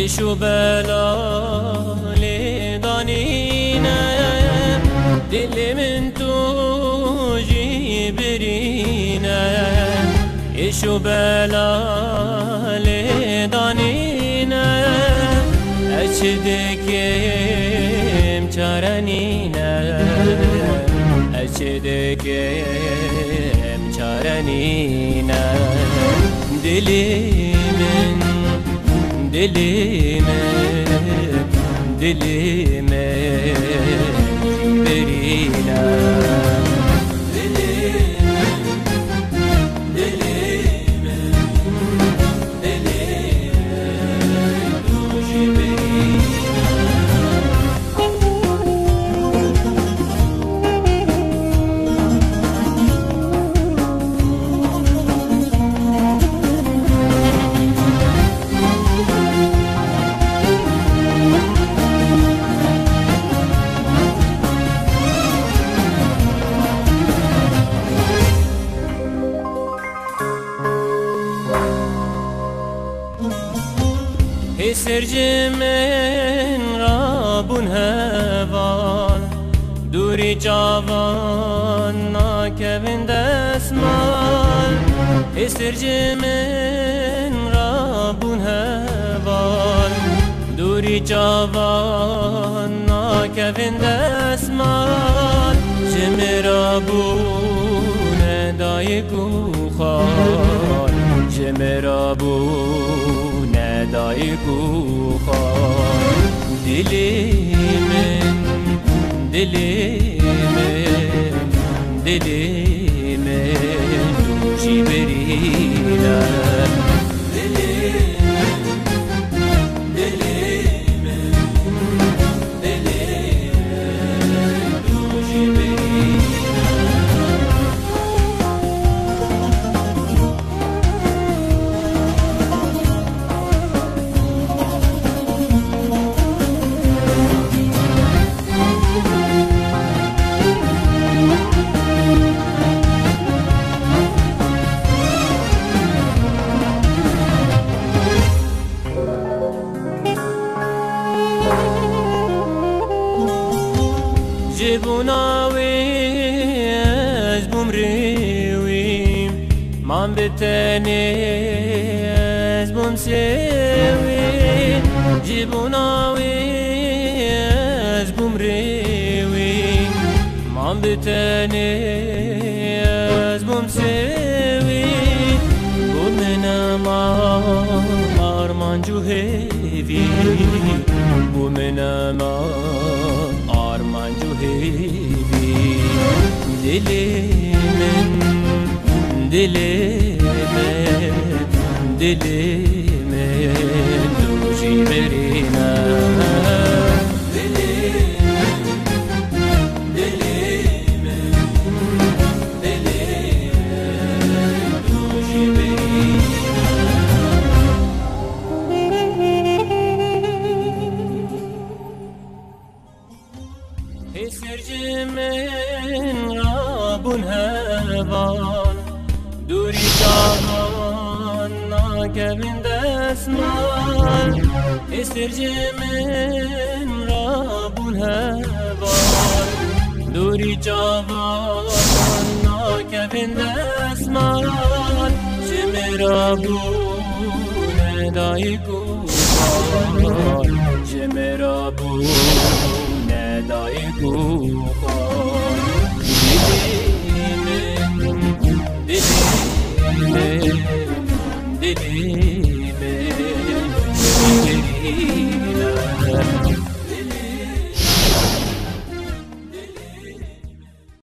شو بلال دانينا دل من تو جبرينا شو بلال دانينا أشدكم چارنينا أشدكم چارنينا دلي من dilime verina سرجمن رابون هوان دوری جوان ناکوین دستمان سرجمن رابون هوان دوری جوان ناکوین دستمان جمرابون دایگو خان جمرابون دایگو خان دلیمن دوشی برینا جبوناوي أزبوم ريوي مام بتاني أزبوم سيوي جبوناوي أزبوم ريوي مام بتاني أزبوم سيوي بومنا ما أرمان جو هيفي بومنا ما arman cuhevi dilime duji verina سرجمن رابون هوان دوری جهان ناکوین دستمان سرجمن رابون هوان دوری جهان ناکوین دستمان جمرابون دایگو خان جمرابون دایگو خان دلیمن